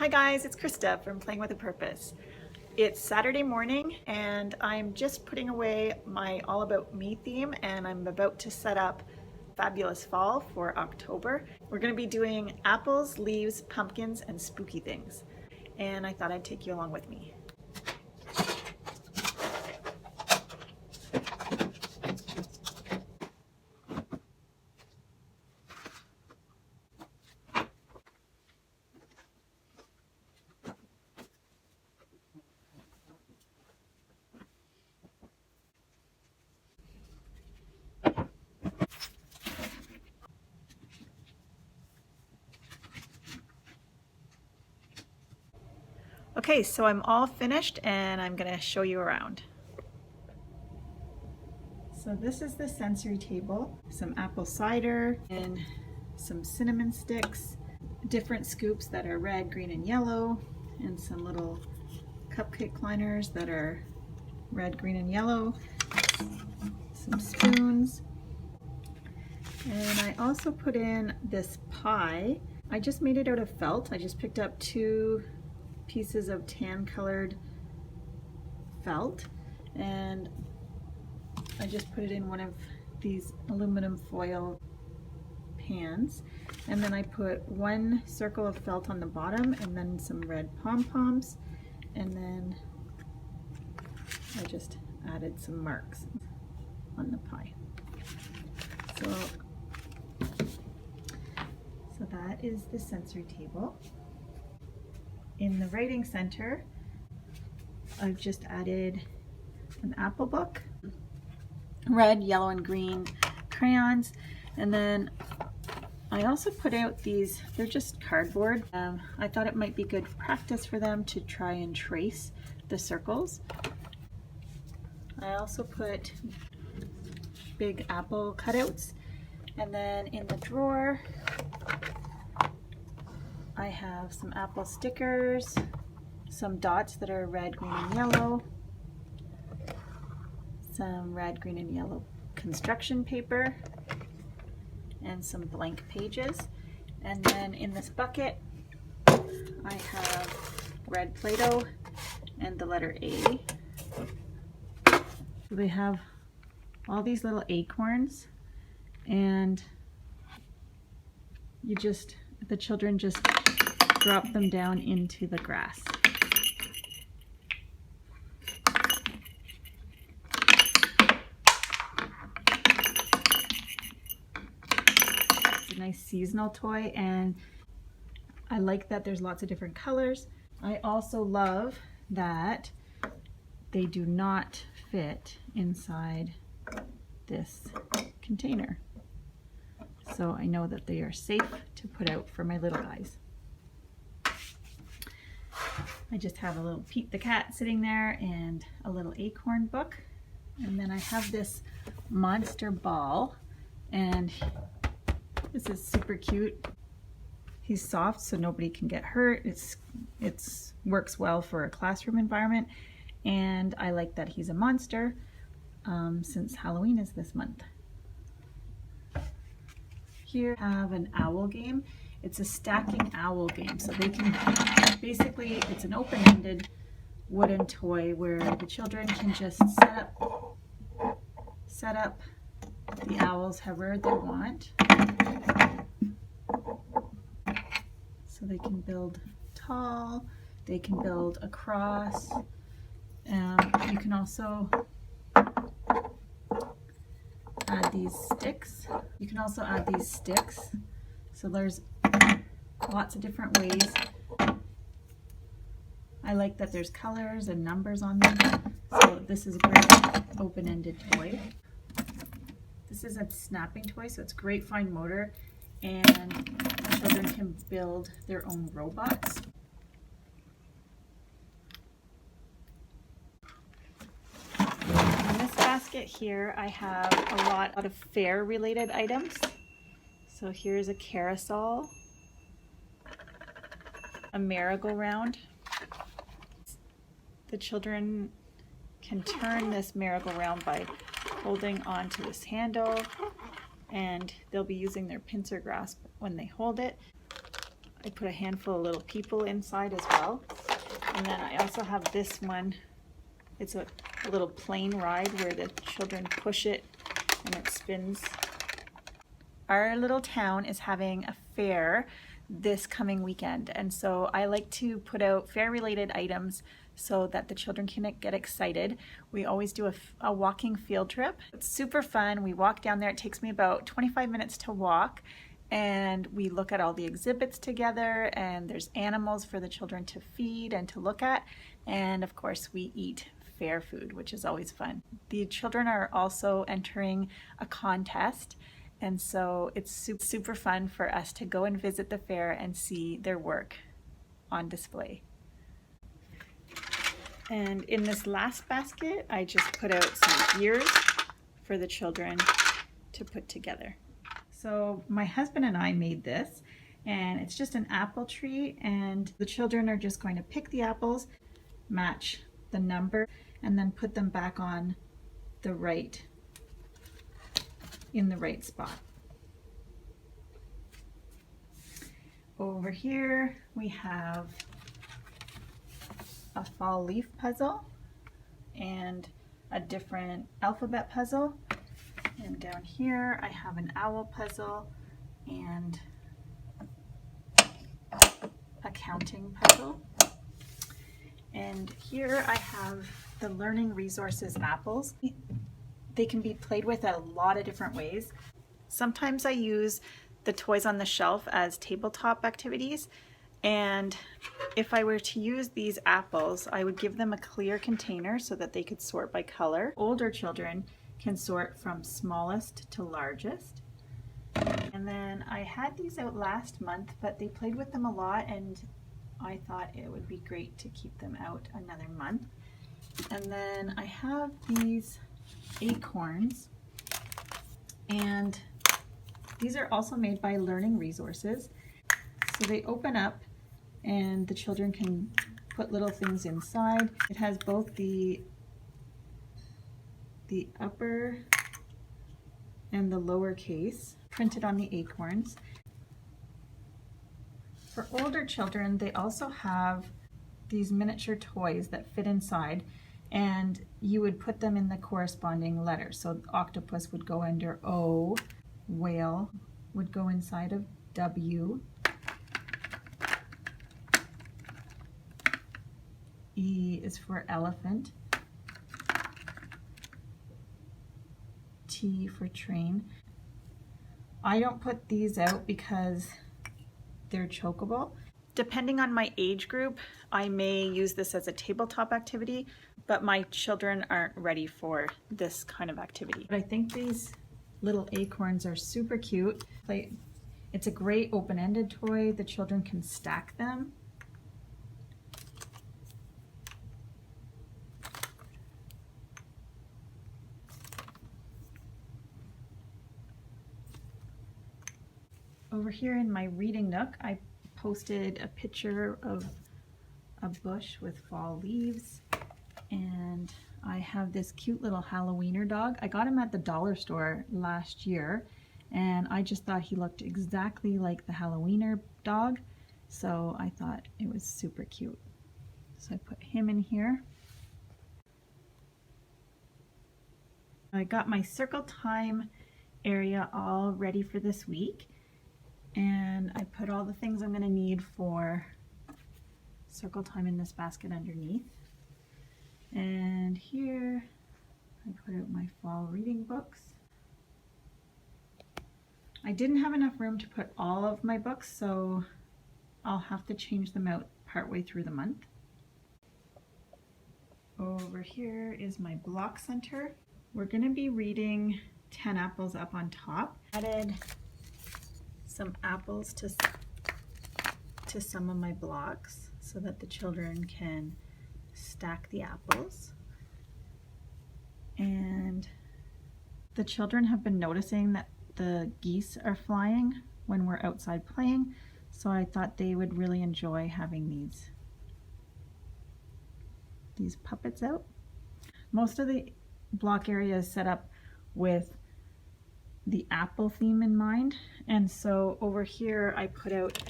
Hi guys, it's Krista from Playing with a Purpose. It's Saturday morning and I'm just putting away my All About Me theme and I'm about to set up Fabulous Fall for October. We're going to be doing apples, leaves, pumpkins, and spooky things. And I thought I'd take you along with me. Okay, so I'm all finished and I'm going to show you around. So this is the sensory table, some apple cider and some cinnamon sticks, different scoops that are red, green, and yellow, and some little cupcake liners that are red, green, and yellow, some spoons, and I also put in this pie. I just made it out of felt. I just picked up 2 pieces of tan colored felt and I just put it in one of these aluminum foil pans, and then I put 1 circle of felt on the bottom and then some red pom-poms, and then I just added some marks on the pie. So that is the sensory table. In the writing center, I've just added an apple book, red, yellow, and green crayons, and then I also put out these, they're just cardboard. I thought it might be good practice for them to try and trace the circles. I also put big apple cutouts, and then in the drawer I have some apple stickers, some dots that are red, green, and yellow, some red, green, and yellow construction paper, and some blank pages. And then in this bucket I have red Play-Doh and the letter A. We have all these little acorns, and the children just drop them down into the grass. It's a nice seasonal toy, and I like that there's lots of different colors. I also love that they do not fit inside this container. So I know that they are safe to put out for my little guys. I just have a little Pete the cat sitting there and a little acorn book. And then I have this monster ball, and this is super cute. He's soft so nobody can get hurt. It's works well for a classroom environment, and I like that he's a monster since Halloween is this month. Here I have an owl game. It's a stacking owl game, so they can basically, it's an open-ended wooden toy where the children can just set up the owls however they want. So they can build tall, they can build across. You can also add these sticks. So there's lots of different ways. I like that there's colors and numbers on them. So this is a great open-ended toy. This is a snapping toy, so it's great fine motor, and children can build their own robots. In this basket here I have a lot of fair related items. So here's a carousel, a merry-go-round. The children can turn this merry-go-round by holding onto this handle, and they'll be using their pincer grasp when they hold it. I put a handful of little people inside as well. And then I also have this one. It's a little plane ride where the children push it and it spins. Our little town is having a fair this coming weekend, and so I like to put out fair-related items so that the children can get excited. We always do a walking field trip. It's super fun. We walk down there. It takes me about 25 minutes to walk, and we look at all the exhibits together, and there's animals for the children to feed and to look at, and of course we eat fair food, which is always fun. The children are also entering a contest, and so it's super fun for us to go and visit the fair and see their work on display. And in this last basket, I just put out some gears for the children to put together. So my husband and I made this, and it's just an apple tree, and the children are just going to pick the apples, match the number, and then put them back on the right, in the right spot. Over here we have a fall leaf puzzle and a different alphabet puzzle, and down here I have an owl puzzle and a counting puzzle, and here I have the learning resources apples. They can be played with a lot of different ways. Sometimes I use the toys on the shelf as tabletop activities, and if I were to use these apples, I would give them a clear container so that they could sort by color. Older children can sort from smallest to largest. And then I had these out last month, but they played with them a lot, and I thought it would be great to keep them out another month. And then I have these Acorns, and these are also made by Learning Resources. So they open up and the children can put little things inside. It has both the upper and the lower case printed on the Acorns. For older children, they also have these miniature toys that fit inside, and you would put them in the corresponding letters. So octopus would go under O, whale would go inside of W, E is for elephant, T for train. I don't put these out because they're chokeable. Depending on my age group, I may use this as a tabletop activity, but my children aren't ready for this kind of activity. But I think these little acorns are super cute. It's a great open-ended toy. The children can stack them. Over here in my reading nook, I posted a picture of a bush with fall leaves, and I have this cute little Halloweener dog. I got him at the dollar store last year, and I just thought he looked exactly like the Halloweener dog, so I thought it was super cute. So I put him in here. I got my circle time area all ready for this week, and I put all the things I'm going to need for circle time in this basket underneath. And here I put out my fall reading books. I didn't have enough room to put all of my books, so I'll have to change them out partway through the month. Over here is my block center. We're going to be reading 10 apples up on top. Added some apples to some of my blocks so that the children can stack the apples. And the children have been noticing that the geese are flying when we're outside playing, so I thought they would really enjoy having these puppets out. Most of the block area is set up with the apple theme in mind, and so over here I put out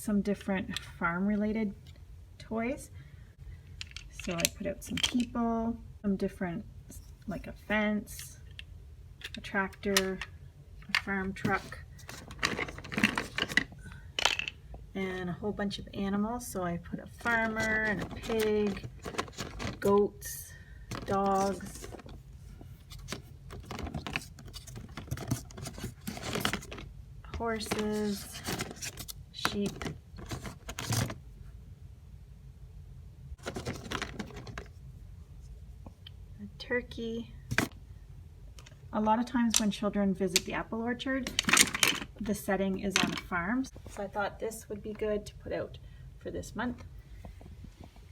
some different farm related toys. So I put out some people, some different, like a fence, a tractor, a farm truck, and a whole bunch of animals. So I put a farmer and a pig, goats, dogs, horses, sheep, a turkey. A lot of times when children visit the apple orchard, the setting is on a farm. So I thought this would be good to put out for this month.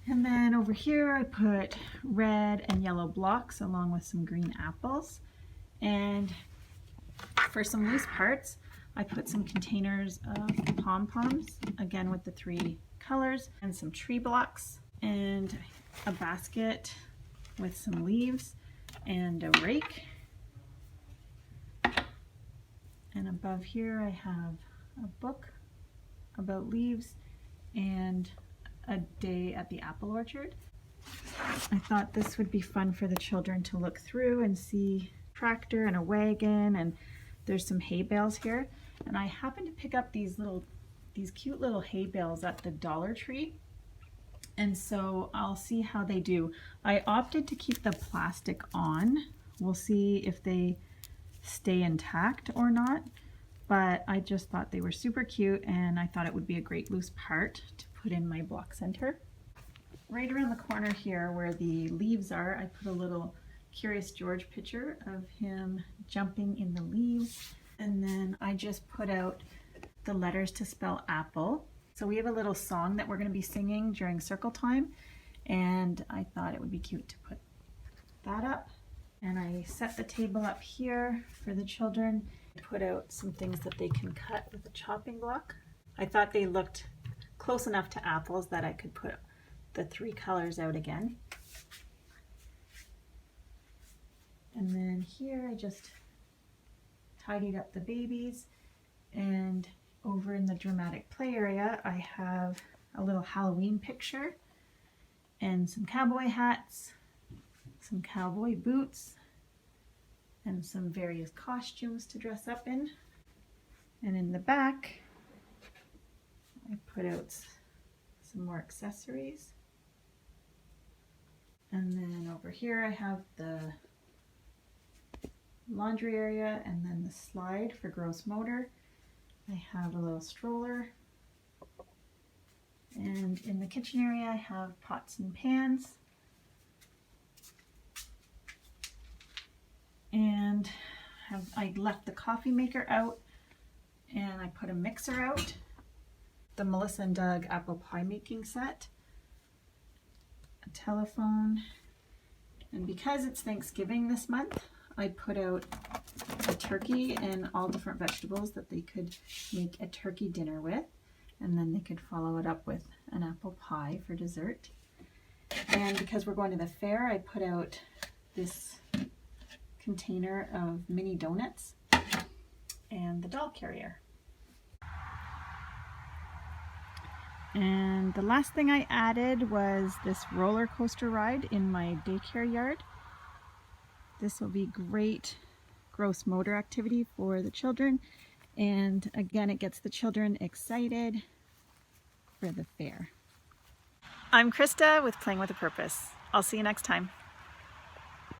And then over here I put red and yellow blocks along with some green apples. And for some loose parts, I put some containers of pom-poms, again with the 3 colors, and some tree blocks, and a basket with some leaves, and a rake. And above here I have a book about leaves and a day at the apple orchard. I thought this would be fun for the children to look through and see a tractor and a wagon, and there's some hay bales here. And I happened to pick up these cute little hay bales at the Dollar Tree. And so I'll see how they do. I opted to keep the plastic on. We'll see if they stay intact or not. But I just thought they were super cute, and I thought it would be a great loose part to put in my block center. Right around the corner here where the leaves are, I put a little Curious George picture of him jumping in the leaves. And then I just put out the letters to spell apple. So we have a little song that we're going to be singing during circle time, and I thought it would be cute to put that up. And I set the table up here for the children. Put out some things that they can cut with a chopping block. I thought they looked close enough to apples that I could put the 3 colors out again. And then here I just tidied up the babies, and over in the dramatic play area I have a little Halloween picture and some cowboy hats, some cowboy boots, and some various costumes to dress up in. And in the back I put out some more accessories. And then over here I have the laundry area, and then the slide for gross motor. I have a little stroller, and in the kitchen area I have pots and pans, and I left the coffee maker out, and I put a mixer out, the Melissa and Doug apple pie making set, a telephone, and because it's Thanksgiving this month, I put out a turkey and all different vegetables that they could make a turkey dinner with, and then they could follow it up with an apple pie for dessert. And because we're going to the fair, I put out this container of mini donuts and the doll carrier. And the last thing I added was this roller coaster ride in my daycare yard. This will be great gross motor activity for the children, and again it gets the children excited for the fair. I'm Krista with Playing with a Purpose. I'll see you next time.